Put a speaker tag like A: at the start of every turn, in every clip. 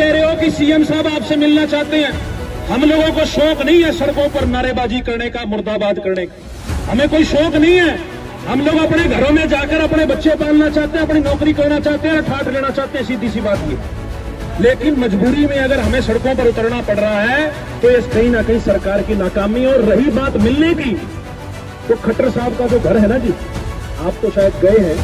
A: कह रहे हो कि सीएम साहब आपसे मिलना चाहते हैं। हम लोगों को शौक नहीं है सड़कों पर नारेबाजी करने का, मुर्दाबाद करने का, हमें कोई शौक नहीं है। हम लोग अपने घरों में जाकर अपने बच्चे पालना चाहते हैं, अपनी नौकरी करना चाहते हैं, ठाठ लेना चाहते हैं, सीधी सी बात ये। लेकिन मजबूरी में अगर हमें सड़कों पर उतरना पड़ रहा है तो ये कहीं ना कहीं सरकार की नाकामी। और रही बात मिलने की, तो खट्टर साहब का जो घर है ना जी, आप तो शायद गए हैं,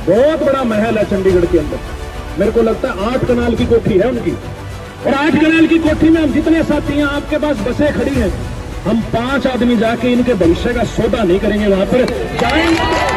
A: बहुत बड़ा महल है चंडीगढ़ के अंदर। मेरे को लगता है 8 कनाल की कोठी है उनकी, और 8 कनाल की कोठी में हम जितने साथी हैं, आपके पास बसें खड़ी हैं, हम 5 आदमी जाके इनके भविष्य का सौदा नहीं करेंगे, वहां पर जाएंगे।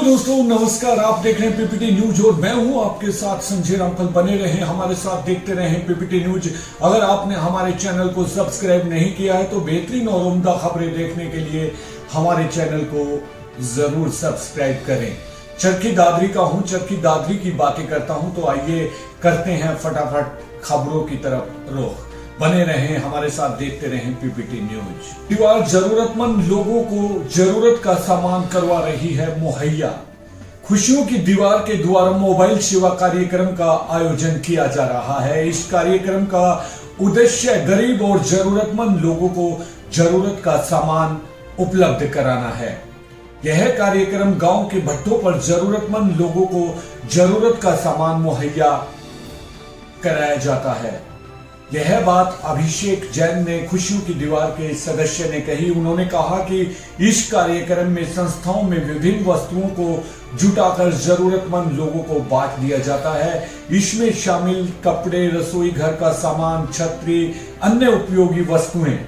B: दोस्तों नमस्कार, आप देख रहे हैं पीपीटी न्यूज और मैं हूं आपके साथ संजय रामफल। बने रहें हमारे साथ, देखते रहें पीपीटी न्यूज। अगर आपने हमारे चैनल को सब्सक्राइब नहीं किया है तो बेहतरीन और उम्दा खबरें देखने के लिए हमारे चैनल को जरूर सब्सक्राइब करें। चरखी दादरी का हूं, चरखी दादरी की बातें करता हूं, तो आइए करते हैं फटाफट खबरों की तरफ रुख। बने रहें हमारे साथ, देखते रहें पीपीटी न्यूज। दीवार जरूरतमंद लोगों को जरूरत का सामान करवा रही है मुहैया। खुशियों की दीवार के द्वारा मोबाइल सेवा कार्यक्रम का आयोजन किया जा रहा है। इस कार्यक्रम का उद्देश्य गरीब और जरूरतमंद लोगों को जरूरत का सामान उपलब्ध कराना है। यह कार्यक्रम गांव के भट्टों पर जरूरतमंद लोगों को जरूरत का सामान मुहैया कराया जाता है। यह बात अभिषेक जैन ने खुशियों की दीवार के सदस्य ने कही। उन्होंने कहा कि इस कार्यक्रम में संस्थाओं में विभिन्न वस्तुओं को जुटाकर जरूरतमंद लोगों को बांट दिया जाता है। इसमें शामिल कपड़े, रसोई घर का सामान, छतरी, अन्य उपयोगी वस्तुएं।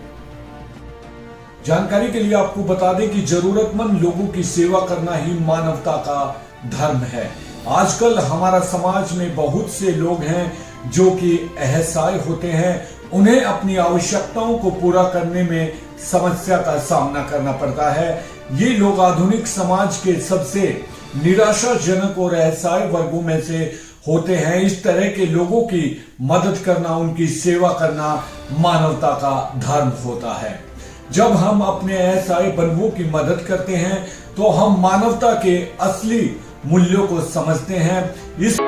B: जानकारी के लिए आपको बता दें कि जरूरतमंद लोगों की सेवा करना ही मानवता का धर्म है। आजकल हमारा समाज में बहुत से लोग हैं जो कि असहाय होते हैं। उन्हें अपनी आवश्यकताओं को पूरा करने में समस्या का सामना करना पड़ता है। ये लोग आधुनिक समाज के सबसे निराशाजनक और असहाय वर्गों में से होते हैं। इस तरह के लोगों की मदद करना, उनकी सेवा करना मानवता का धर्म होता है। जब हम अपने असहाय बंधुओं की मदद करते हैं तो हम मानवता के असली मूल्यों को समझते हैं। इस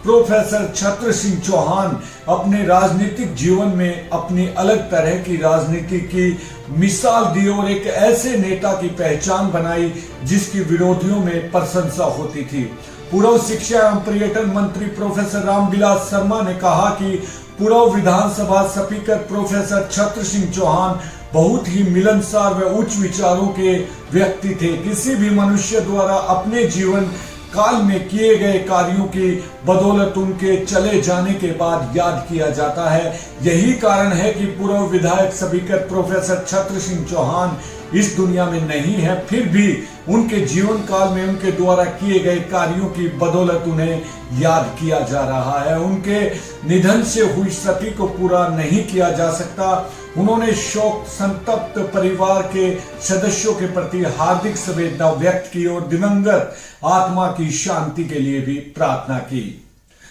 B: प्रोफेसर छत्र सिंह चौहान अपने राजनीतिक जीवन में अपनी अलग तरह की राजनीति की मिसाल दी और एक ऐसे नेता की पहचान बनाई जिसकी विरोधियों में प्रशंसा होती थी। पूर्व शिक्षा एवं पर्यटन मंत्री प्रोफेसर रामविलास शर्मा ने कहा कि पूर्व विधानसभा स्पीकर प्रोफेसर छत्र सिंह चौहान बहुत ही मिलनसार व उच्च विचारों के व्यक्ति थे। किसी भी मनुष्य द्वारा अपने जीवन काल में किए गए कार्यों की बदौलत उनके चले जाने के बाद याद किया जाता है। यही कारण है कि पूर्व विधायक स्पीकर प्रोफेसर छत्र सिंह चौहान इस दुनिया में नहीं है, फिर भी उनके जीवन काल में उनके द्वारा किए गए कार्यों की बदौलत उन्हें याद किया जा रहा है। उनके निधन से हुई क्षति को पूरा नहीं किया जा सकता। उन्होंने शोक संतप्त परिवार के सदस्यों के प्रति हार्दिक संवेदना व्यक्त की और दिवंगत आत्मा की शांति के लिए भी प्रार्थना की।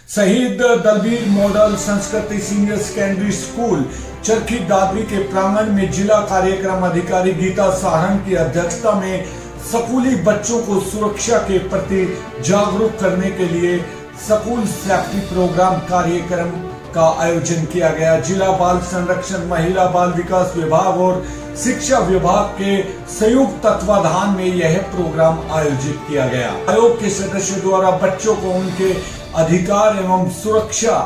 B: शहीद दलबीर मॉडल संस्कृति senior secondary school Charkhi Dadri के प्रांगण में जिला कार्यक्रम अधिकारी गीता सारंग की अध्यक्षता में स्कूली बच्चों को सुरक्षा के प्रति जागरूक करने के लिए स्कूल सेफ्टी प्रोग्राम कार्यक्रम का आयोजन किया गया। जिला बाल संरक्षण, महिला बाल विकास विभाग और शिक्षा विभाग के संयुक्त तत्वाधान में यह प्रोग्राम आयोजित किया गया। आयोग के सदस्यों द्वारा बच्चों को उनके अधिकार एवं सुरक्षा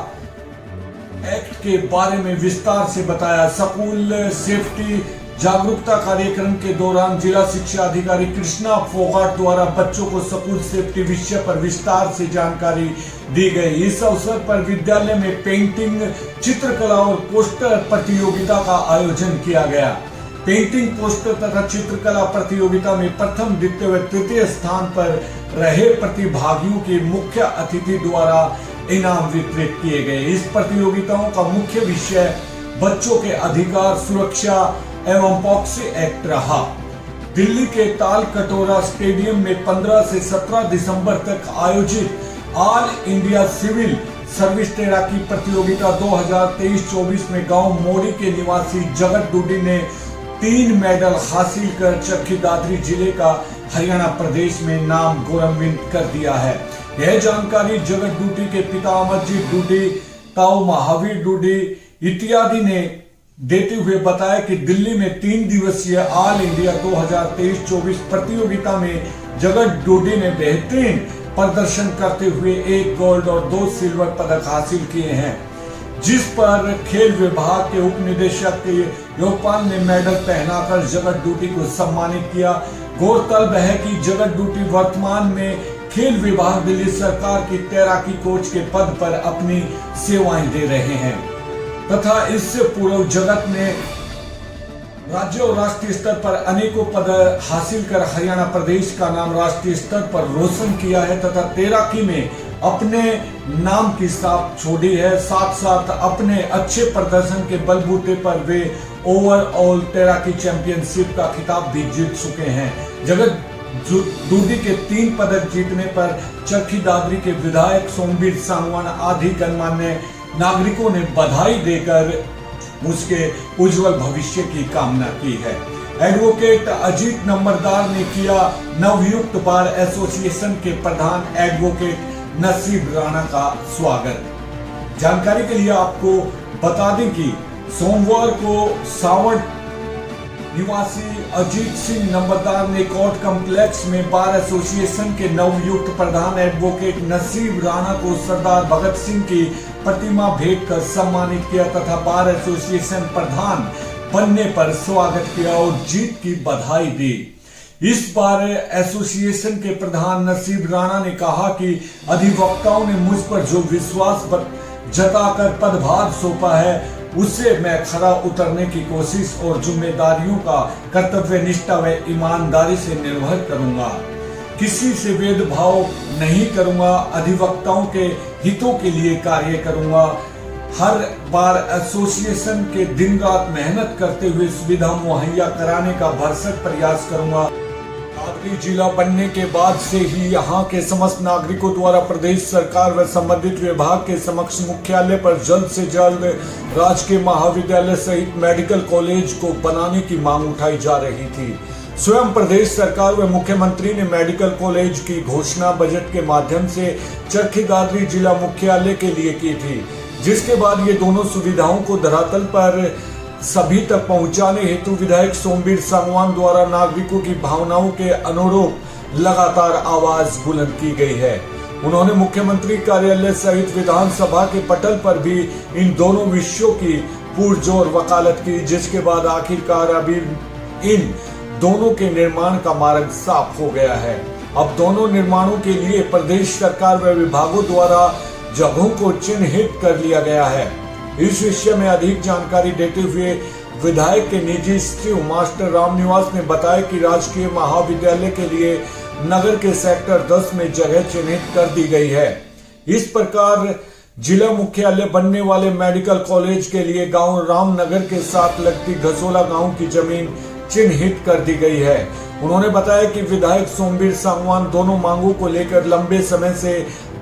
B: एक्ट के बारे में विस्तार से बताया। स्कूल सेफ्टी जागरूकता कार्यक्रम के दौरान जिला शिक्षा अधिकारी कृष्णा फोगाट द्वारा बच्चों को स्कूल सेफ्टी विषय पर विस्तार से जानकारी दी गई। इस अवसर पर विद्यालय में पेंटिंग, चित्रकला और पोस्टर प्रतियोगिता का आयोजन किया गया। पेंटिंग, पोस्टर तथा चित्रकला प्रतियोगिता में प्रथम, द्वितीय व तृतीय स्थान पर रहे प्रतिभागियों के मुख्य अतिथि द्वारा इनाम वितरित किए गए। इस प्रतियोगिताओं का मुख्य विषय बच्चों के अधिकार, सुरक्षा एवं पॉक्सी एक्ट रहा। दिल्ली के ताल कटोरा स्टेडियम में 15 से 17 दिसंबर तक आयोजित ऑल इंडिया सिविल सर्विस तैराकी प्रतियोगिता 2023-24 में गांव मोरी के निवासी जगत डूडी ने 3 मेडल हासिल कर चरखी दादरी जिले का हरियाणा प्रदेश में नाम गौरवान्वित कर दिया है। यह जानकारी जगत डूडी के पिता अमरजीत डूडी, ताऊ महावीर डूडी इत्यादि ने देते हुए बताया कि दिल्ली में 3 दिवसीय ऑल इंडिया 2023-24 प्रतियोगिता में जगत डूडी ने बेहतरीन प्रदर्शन करते हुए 1 गोल्ड और 2 सिल्वर पदक हासिल किए हैं, जिस पर खेल विभाग के उप निदेशक लोकपाल ने मेडल पहनाकर जगत डूडी को सम्मानित किया। गौरतलब है कि जगत डूडी वर्तमान में खेल विभाग दिल्ली सरकार की तैराकी कोच के पद पर अपनी सेवाएं दे रहे हैं तथा इससे पूर्व जगत ने राज्य और राष्ट्रीय स्तर पर अनेकों पद हासिल कर हरियाणा प्रदेश का नाम राष्ट्रीय स्तर पर रोशन किया है तथा तैराकी में अपने नाम की छाप छोड़ी है। साथ साथ अपने अच्छे प्रदर्शन के बलबूते पर वे ओवरऑल तैराकी चैंपियनशिप का खिताब भी जीत चुके हैं। जगत डूडी के 3 पदक जीतने पर चरखी दादरी के विधायक सोमवीर सांगवान आदि गणमान्य नागरिकों ने बधाई देकर उसके उज्जवल भविष्य की कामना की है। एडवोकेट अजीत नंबरदार ने किया नवयुक्त बार एसोसिएशन के प्रधान एडवोकेट नसीब राणा का स्वागत। जानकारी के लिए आपको बता दें कि सोमवार को सावट निवासी अजीत सिंह नंबरदार ने कोर्ट कॉम्प्लेक्स में बार एसोसिएशन के नवयुक्त प्रधान एडवोकेट नसीब राणा को सरदार भगत सिंह की प्रतिमा भेंट कर सम्मानित किया तथा बार एसोसिएशन प्रधान बनने पर स्वागत किया और जीत की बधाई दी। इस बार एसोसिएशन के प्रधान नसीब राणा ने कहा कि अधिवक्ताओं ने मुझ पर जो विश्वास जताकर पदभार सौंपा है उससे मैं खरा उतरने की कोशिश और जिम्मेदारियों का कर्तव्य निष्ठा व ईमानदारी से निर्वहन करूंगा। किसी से भेदभाव नहीं करूंगा, अधिवक्ताओं के हितों के लिए कार्य करूंगा। हर बार एसोसिएशन के दिन रात मेहनत करते हुए सुविधा मुहैया कराने का भरसक प्रयास करूंगा। दादरी जिला बनने के बाद से ही यहां के समस्त नागरिकों द्वारा प्रदेश सरकार व संबंधित विभाग के समक्ष मुख्यालय पर जल्द से जल्द राजकीय महाविद्यालय सहित मेडिकल कॉलेज को बनाने की मांग उठाई जा रही थी। स्वयं प्रदेश सरकार व मुख्यमंत्री ने मेडिकल कॉलेज की घोषणा बजट के माध्यम से चरखी दादरी जिला मुख्यालय के लिए की थी, जिसके बाद ये दोनों सुविधाओं को धरातल पर सभी तक पहुंचाने हेतु विधायक सोमवीर सांगवान द्वारा नागरिकों की भावनाओं के अनुरूप लगातार आवाज बुलंद की गई है। उन्होंने मुख्यमंत्री कार्यालय सहित विधानसभा के पटल पर भी इन दोनों विषयों की पुरजोर वकालत की, जिसके बाद आखिरकार अभी इन दोनों के निर्माण का मार्ग साफ हो गया है। अब दोनों निर्माणों के लिए प्रदेश सरकार व विभागों द्वारा जगहों को चिन्हित कर लिया गया है। इस विषय में अधिक जानकारी देते हुए विधायक के निजी सचिव मास्टर रामनिवास ने बताया कि राजकीय महाविद्यालय के लिए नगर के सेक्टर 10 में जगह चिन्हित कर दी गई है। इस प्रकार जिला मुख्यालय बनने वाले मेडिकल कॉलेज के लिए गांव रामनगर के साथ लगती घसोला गांव की जमीन चिन्हित कर दी गई है। उन्होंने बताया कि विधायक सोमवीर सांगवान दोनों मांगों को लेकर लंबे समय से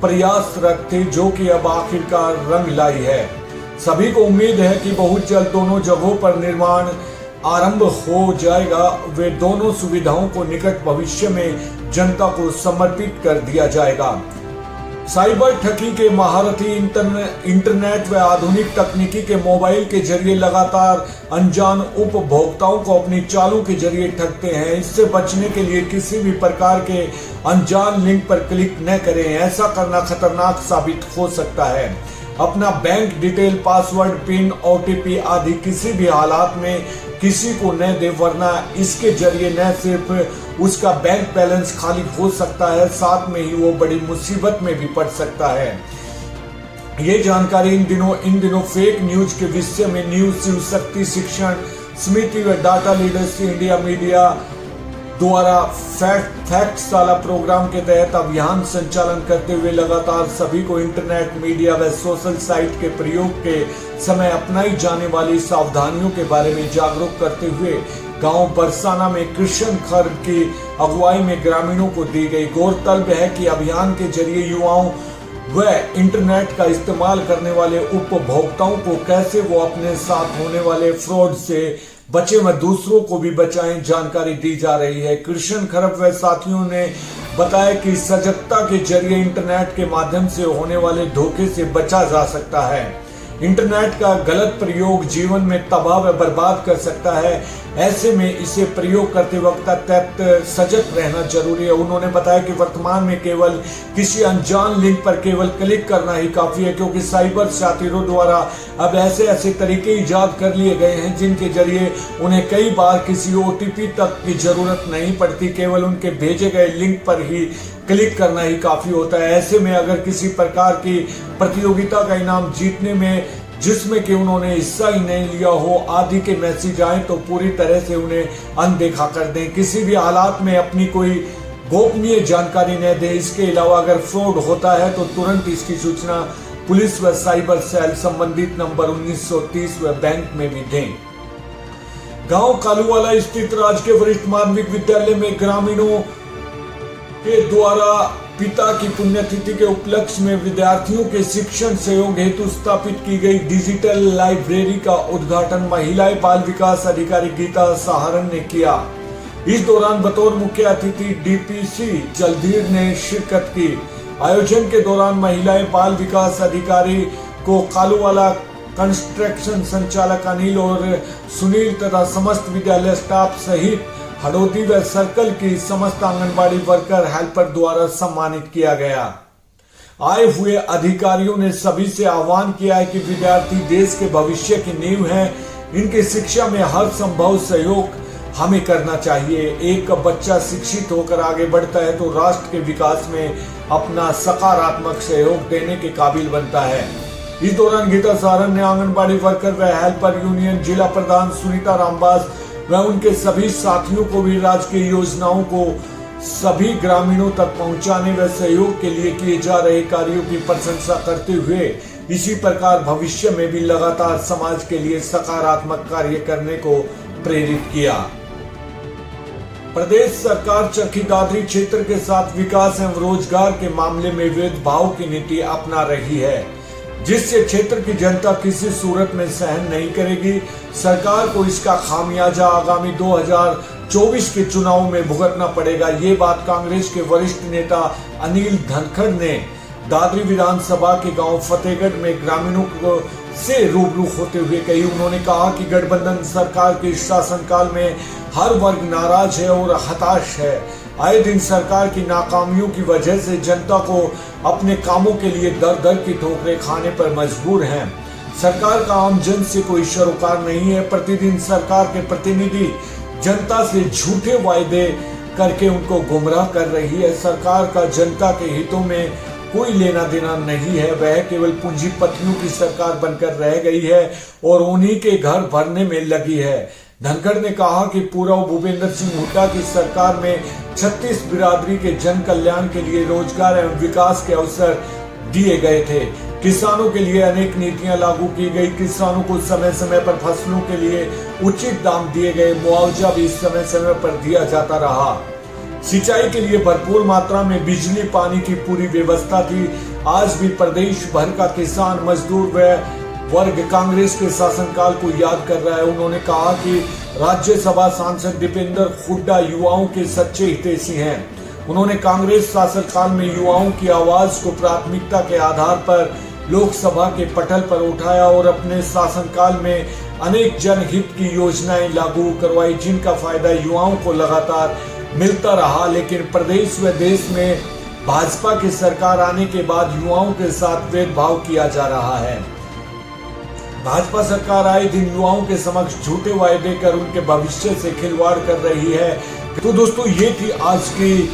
B: प्रयासरत थे, जो कि अब आखिरकार रंग लाई है। सभी को उम्मीद है कि बहुत जल्द दोनों जगहों पर निर्माण आरंभ हो जाएगा। वे दोनों सुविधाओं को निकट भविष्य में जनता को समर्पित कर दिया जाएगा। साइबर ठगी के महारथी इंटरनेट व आधुनिक तकनीकी के मोबाइल के जरिए लगातार अनजान उपभोक्ताओं को अपनी चालों के जरिए ठगते हैं। इससे बचने के लिए किसी भी प्रकार के अनजान लिंक पर क्लिक न करें, ऐसा करना खतरनाक साबित हो सकता है। अपना bank detail, password, pin, OTP आदि किसी भी हालात में किसी को न दे, वरना इसके जरिए न सिर्फ उसका बैंक बैलेंस खाली हो सकता है, साथ में ही वो बड़ी मुसीबत में भी पड़ सकता है। ये जानकारी इन दिनों फेक न्यूज के विषय में न्यूज शिव शक्ति शिक्षण समिति व डाटा लीडर्स इंडिया मीडिया द्वारा फैक्ट साला प्रोग्राम के तहत अभियान संचालन करते हुए लगातार सभी को इंटरनेट, मीडिया व सोशल साइट के प्रयोग के समय अपनाई जाने वाली सावधानियों के बारे में जागरूक करते हुए गांव बरसाना में कृष्ण खर की अगुवाई में ग्रामीणों को दी गई। गौरतलब है कि अभियान के जरिए युवाओं व इंटरनेट का इस्तेमाल करने वाले उपभोक्ताओं को कैसे वो अपने साथ होने वाले फ्रॉड से बचे व दूसरों को भी बचाएं, जानकारी दी जा रही है। कृष्ण खरब व साथियों ने बताया कि सजगता के जरिए इंटरनेट के माध्यम से होने वाले धोखे से बचा जा सकता है। इंटरनेट का गलत प्रयोग जीवन में तबाह व बर्बाद कर सकता है, ऐसे में इसे प्रयोग करते वक्त अत्यंत सजग रहना जरूरी है। उन्होंने बताया कि वर्तमान में केवल किसी अनजान लिंक पर केवल क्लिक करना ही काफी है, क्योंकि साइबर शातिरों द्वारा अब ऐसे तरीके इजाद कर लिए गए हैं जिनके जरिए उन्हें कई बार किसी OTP तक की जरूरत नहीं पड़ती, केवल उनके भेजे गए लिंक पर ही क्लिक करना ही काफी होता है। ऐसे में अगर किसी प्रकार की प्रतियोगिता का इनाम जीतने में जिसमें कि उन्होंने हिस्सा ही नहीं लिया हो आदि के मैसेज आए तो पूरी तरह से उन्हें अनदेखा कर दें। किसी भी हालात में अपनी कोई गोपनीय जानकारी न दें। इसके अलावा अगर फ्रॉड होता है तो तुरंत इसकी सूचना पुलिस व साइबर सेल संबंधित नंबर 1930 व बैंक में भी दें। गांव कालूवाला स्थित राजकीय वरिष्ठ माध्यमिक विद्यालय में ग्रामीणों के द्वारा पिता की पुण्यतिथि के उपलक्ष्य में विद्यार्थियों के शिक्षण सहयोग हेतु स्थापित की गई डिजिटल लाइब्रेरी का उद्घाटन महिला बाल विकास अधिकारी गीता सहारन ने किया। इस दौरान बतौर मुख्य अतिथि DPC जलधीर ने शिरकत की। आयोजन के दौरान महिला बाल विकास अधिकारी को कालूवाला कंस्ट्रक्शन संचालक अनिल और सुनील तथा समस्त विद्यालय स्टाफ सहित हडोती व सर्कल की समस्त आंगनबाड़ी वर्कर हेल्पर द्वारा सम्मानित किया गया। आए हुए अधिकारियों ने सभी से आह्वान किया है कि विद्यार्थी देश के भविष्य की नींव हैं, इनकी शिक्षा में हर संभव सहयोग हमें करना चाहिए। एक बच्चा शिक्षित होकर आगे बढ़ता है तो राष्ट्र के विकास में अपना सकारात्मक सहयोग देने के काबिल बनता है। इस दौरान गीता सहारन ने आंगनबाड़ी वर्कर व हेल्पर यूनियन जिला प्रधान सुनीता रामबास व उनके सभी साथियों को भी राजकीय योजनाओं को सभी ग्रामीणों तक पहुंचाने व सहयोग के लिए किए जा रहे कार्यों की प्रशंसा करते हुए इसी प्रकार भविष्य में भी लगातार समाज के लिए सकारात्मक कार्य करने को प्रेरित किया। प्रदेश सरकार चरखी दादरी क्षेत्र के साथ विकास एवं रोजगार के मामले में भेदभाव की नीति अपना रही है, जिससे क्षेत्र की जनता किसी सूरत में सहन नहीं करेगी। सरकार को इसका खामियाजा आगामी 2024 के चुनाव में भुगतना पड़ेगा। ये बात कांग्रेस के वरिष्ठ नेता अनिल धनखड़ ने दादरी विधानसभा के गांव फतेहगढ़ में ग्रामीणों को से रूबरू होते हुए कही। उन्होंने कहा कि गठबंधन सरकार के शासनकाल में हर वर्ग नाराज है और हताश है। आए दिन सरकार की नाकामियों की वजह से जनता को अपने कामों के लिए दर दर की ठोकरें खाने पर मजबूर हैं। सरकार का आम जन से कोई सरोकार नहीं है। प्रतिदिन सरकार के प्रतिनिधि जनता से झूठे वायदे करके उनको गुमराह कर रही है। सरकार का जनता के हितों में कोई लेना देना नहीं है। वह केवल पूंजीपतियों की सरकार बनकर रह गई है और उन्हीं के घर भरने में लगी है। धनखड़ ने कहा कि पूर्व भूपेंद्र सिंह हुड्डा की सरकार में 36 बिरादरी के जन कल्याण के लिए रोजगार एवं विकास के अवसर दिए गए थे। किसानों के लिए अनेक नीतियां लागू की गई। किसानों को समय समय पर फसलों के लिए उचित दाम दिए गए। मुआवजा भी समय समय पर दिया जाता रहा। सिंचाई के लिए भरपूर मात्रा में बिजली पानी की पूरी व्यवस्था थी। आज भी प्रदेश भर का किसान मजदूर व वर्ग कांग्रेस के शासनकाल को याद कर रहा है। उन्होंने कहा कि राज्यसभा सांसद दीपेंद्र हुड्डा युवाओं के सच्चे हितैषी हैं। उन्होंने कांग्रेस शासनकाल में युवाओं की आवाज को प्राथमिकता के आधार पर लोकसभा के पटल पर उठाया और अपने शासनकाल में अनेक जनहित की योजनाएं लागू करवाई, जिनका फायदा युवाओं को लगातार मिलता रहा। लेकिन प्रदेश व देश में भाजपा की सरकार आने के बाद युवाओं के साथ भेदभाव किया जा रहा है। भाजपा सरकार आए दिन युवाओं के समक्ष झूठे वायदे कर उनके भविष्य से खिलवाड़ कर रही है। तो दोस्तों, ये थी आज की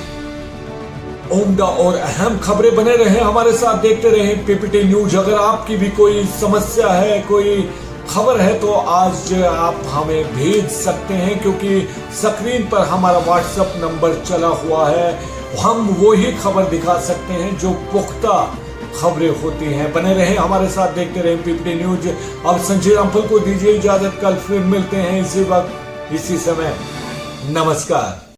B: उम्दा और अहम खबरें। बने रहे हमारे साथ, देखते रहे पीपीटी न्यूज। अगर आपकी भी कोई समस्या है, कोई खबर है, तो आज आप हमें भेज सकते हैं, क्योंकि स्क्रीन पर हमारा व्हाट्सएप नंबर चला हुआ है। हम वो ही खबर दिखा सकते हैं जो पुख्ता खबरें होती हैं। बने रहे हमारे साथ, देखते रहे पीपीटी न्यूज। अब संजय रामफल को दीजिए इजाजत। कल फिर मिलते हैं इसी वक्त इसी समय। नमस्कार।